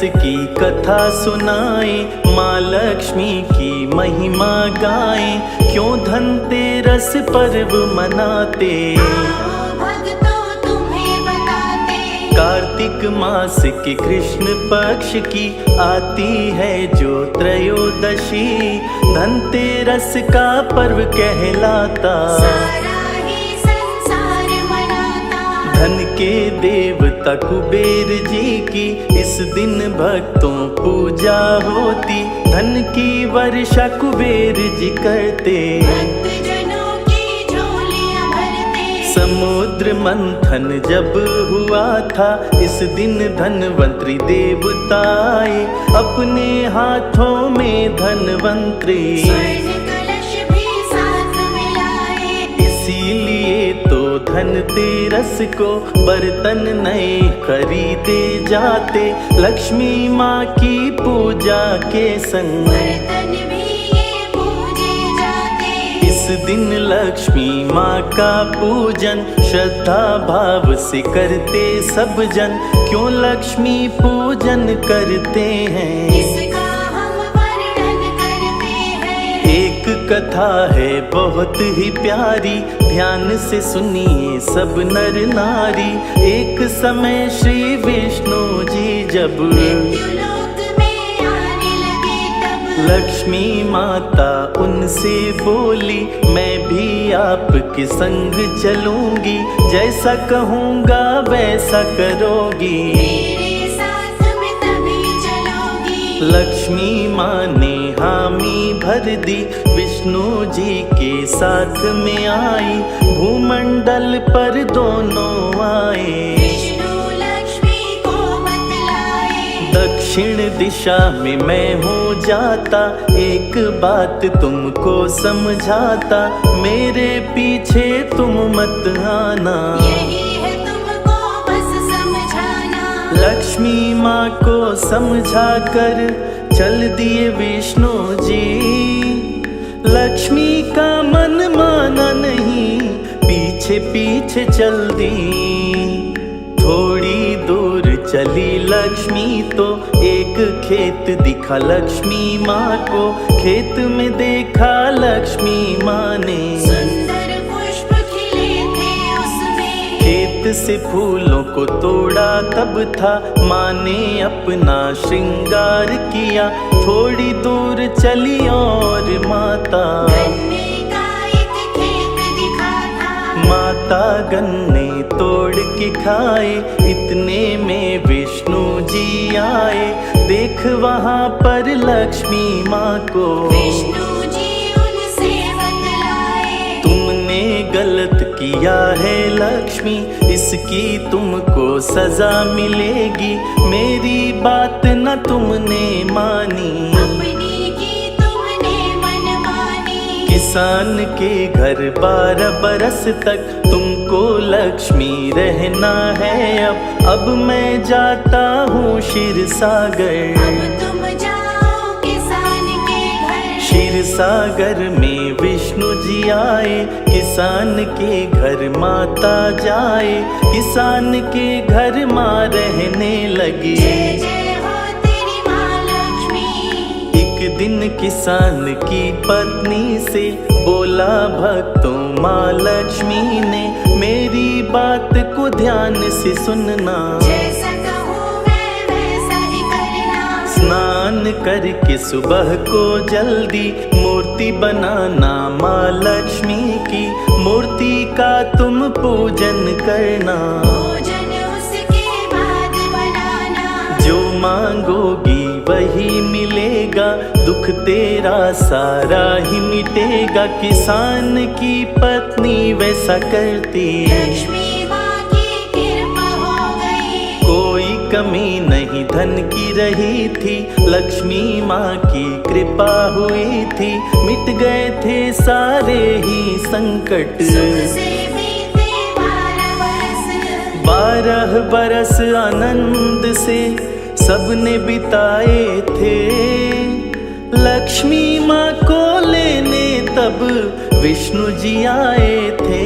की कथा सुनाए, माँ लक्ष्मी की महिमा गाए। क्यों धनतेरस पर्व मनाते, कार्तिक मास के कृष्ण पक्ष की आती है जो त्रयोदशी, धनतेरस का पर्व कहलाता। धन के देवता कुबेर जी की इस दिन भक्तों पूजा होती, धन की वर्षा कुबेर जी करते। समुद्र मंथन जब हुआ था, इस दिन धनवंतरी देवता आए, अपने हाथों में धनवंतरी। इसीलिए तो धनतेरस को बर्तन नए खरीदे जाते, लक्ष्मी माँ की पूजा के संग। इस दिन लक्ष्मी माँ का पूजन श्रद्धा भाव से करते सब जन। क्यों लक्ष्मी पूजन करते हैं, इसका हम वर्णन करते हैं। एक कथा है बहुत ही प्यारी, ध्यान से सुनिए सब नर नारी। एक समय श्री विष्णु जी जब लक्ष्मी माता उनसे बोली, मैं भी आपके संग चलूंगी, जैसा कहूँगा वैसा करोगी, मेरे साथ में तभी चलोगी। लक्ष्मी माँ ने हामी भर दी, विष्णु जी के साथ में आई, भूमंडल पर दोनों आए। दक्षिण दिशा में मैं हो जाता, एक बात तुमको समझाता, मेरे पीछे तुम मत आना, यही है तुमको बस समझाना। लक्ष्मी माँ को समझा कर चल दिए विष्णु जी। लक्ष्मी का मन माना नहीं, पीछे पीछे चल दी। थोड़ी दूर चली लक्ष्मी तो एक खेत दिखा लक्ष्मी माँ को, खेत में देखा लक्ष्मी माँ ने सुंदर पुष्प खिले थे उसमें, खेत से फूलों को तोड़ा तब था, माँ ने अपना श्रृंगार किया। थोड़ी दूर चली और माता माता गन्ने तोड़ के खाए, इतने में विष्णु जी आए, देख वहाँ पर लक्ष्मी माँ को। विष्णु जी उनसे बतलाए, तुमने गलत किया है लक्ष्मी, इसकी तुमको सजा मिलेगी, मेरी बात न तुमने मानी, किसान के घर 12 बरस तक तुमको लक्ष्मी रहना है। अब मैं जाता हूँ क्षीर सागर, अब तुम जाओ किसान के घर। क्षीर सागर में विष्णु जी आए, किसान के घर माता जाए, किसान के घर माँ रहने लगी। जय जय हो तेरी माँ लक्ष्मी। एक दिन किसान की पत्नी से बोला भक्तों माँ लक्ष्मी ने, मेरी बात को ध्यान से सुनना, जैसा कहूँ मैं वैसा ही करना। स्नान करके सुबह को जल्दी मूर्ति बनाना माँ लक्ष्मी की, मूर्ति का तुम पूजन करना, पूजन उसके बाद बनाना। जो मांगोगी वही मिलेगा, दुख तेरा सारा ही मिटेगा। किसान की पत्नी वैसा करती, लक्ष्मी माँ की कृपा हो गई। कोई कमी नहीं धन की रही थी, लक्ष्मी माँ की कृपा हुई थी, मिट गए थे सारे ही संकट। सुख से बीते 12 बरस आनंद से सबने बिताए थे, लक्ष्मी माँ को लेने तब विष्णु जी आए थे।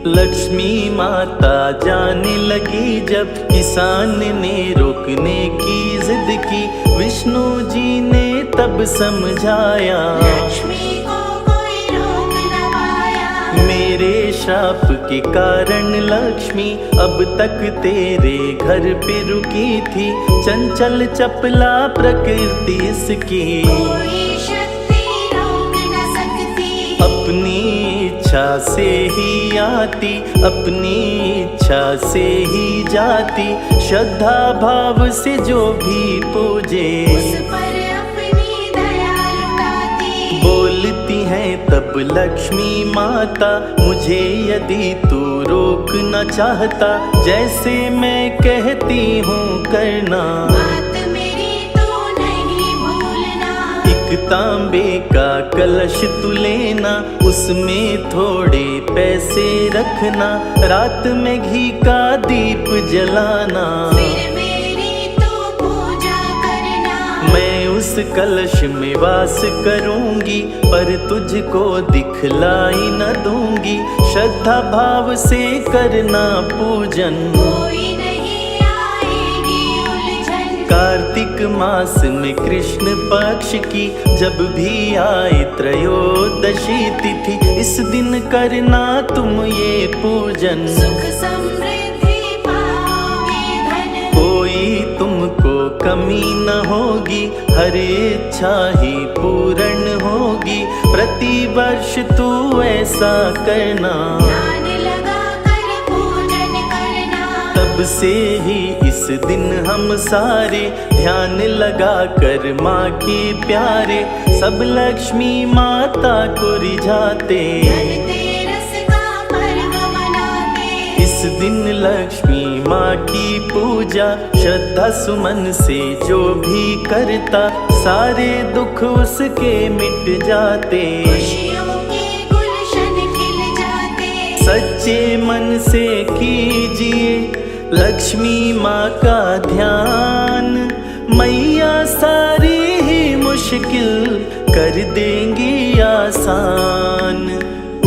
लक्ष्मी माता जाने लगी जब किसान ने रोकने की जिद की विष्णु जी ने तब समझाया, लक्ष्मी को कोई रोक न पाया। मेरे श्राप के कारण लक्ष्मी अब तक तेरे घर पे रुकी थी। चंचल चपला प्रकृति इसकी, कोई शक्ति रोक न सकती। अपनी इच्छा से ही आती, अपनी इच्छा से ही जाती। श्रद्धा भाव से जो भी पूजे, उस पर अपनी दया लुटाती। बोलती हैं तब लक्ष्मी माता, मुझे यदि तू रोकना चाहता, जैसे मैं कहती हूँ करना। बात मेरी तू नहीं भूलना। एक तांबे का कलश तू लेना, उसमें थोड़े पैसे रखना। रात में घी का दीप जलाना, फिर मेरी तू पूजा करना। मैं उस कलश में वास करूंगी, पर तुझको दिखलाई न दूंगी। श्रद्धा भाव से करना पूजन, कोई नहीं आएगी उलझन। कार्तिक मास में कृष्ण पक्ष की जब भी आए त्रयोदशी तिथि, इस दिन करना तुम ये पूजन। सुख समृद्धि पाओगे धन। कोई तुमको कमी न होगी, हर इच्छा ही पूर्ण होगी। प्रति वर्ष तू ऐसा करना, ध्यान लगा कर पूजन करना। तब से ही इस दिन हम सारे ध्यान लगा कर माँ के प्यारे, सब लक्ष्मी माता को रिझाते। धनतेरस का पर्व मनाते। इस दिन लक्ष्मी माँ की पूजा श्रद्धा सुमन से जो भी करता, सारे दुख उसके मिट जाते। खुशियों के गुलशन खिल जाते। सच्चे मन से कीजिए लक्ष्मी माँ का ध्यान, मैया सारी ही मुश्किल कर देंगी आसान।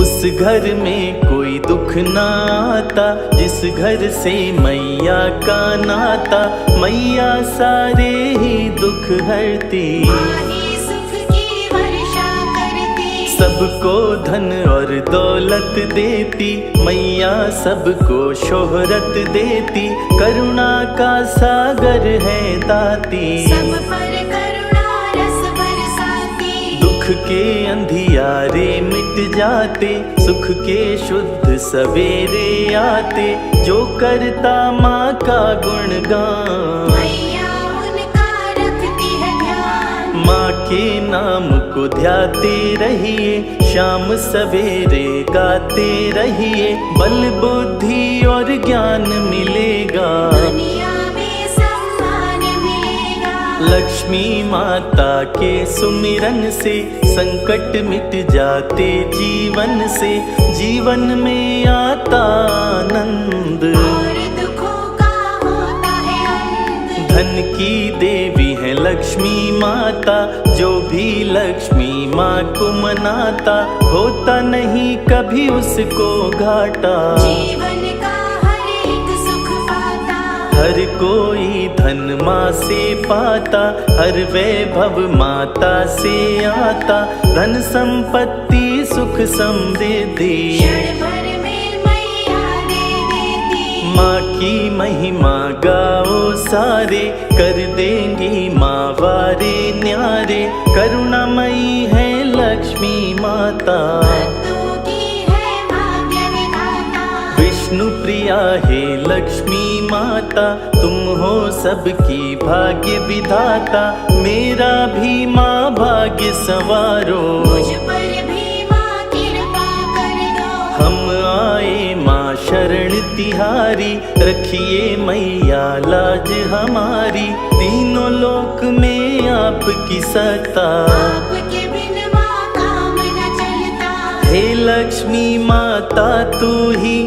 उस घर में कोई दुख ना आता, जिस घर से मैया का नाता। मैया सारे ही दुख हरती, माही सुख की वर्षा करती। सबको धन और दौलत देती। मैया सबको शोहरत देती, करुणा का सागर है दाती। सब पर करुणा रस बरसाती। दुख के अंधियारे मिट जाते, सुख के शुद्ध सवेरे आते। जो करता माँ का गुणगान, मैया उनका रखती है ध्यान। माँ के नाम को ध्याते रहिए, शाम सवेरे गाते रहिए। बल बुद्धि और ज्ञान मिलेगा, दुनिया में सम्मान मिलेगा। लक्ष्मी माता के सुमिरन से संकट मिट जाते जीवन से। जीवन में आता आनंद, और दुखों का होता है अंत। धन की देवी है लक्ष्मी माता, जो भी लक्ष्मी माँ को मनाता, होता नहीं कभी उसको घाटा। जीवन का हर एक सुख पाता। हर कोई धन माँ से पाता, हर वैभव माता से आता। धन संपत्ति सुख समृद्धि, क्षण भर में मैया दे देती। माँ की महिमा गाओ सारे, कर देंगी माँ वारे न्यारे। करुणामयी है लक्ष्मी माता, भक्तों की है भाग्य विधाता। विष्णु प्रिया है लक्ष्मी माता। तुम हो सबकी भाग्य विधाता, मेरा भी माँ भाग्य संवारो। मुझ पर भी माँ कृपा कर दो। हम आए माँ शरण तिहारी, रखिए मैया लाज हमारी। तीनों लोक में आपकी सत्ता, आपके बिन माँ काम न चलता। हे लक्ष्मी माता तू ही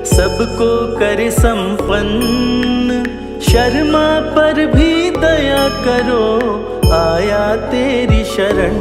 सबको करे संपन्न। शर्मा पर भी दया करो, आया तेरी शरण।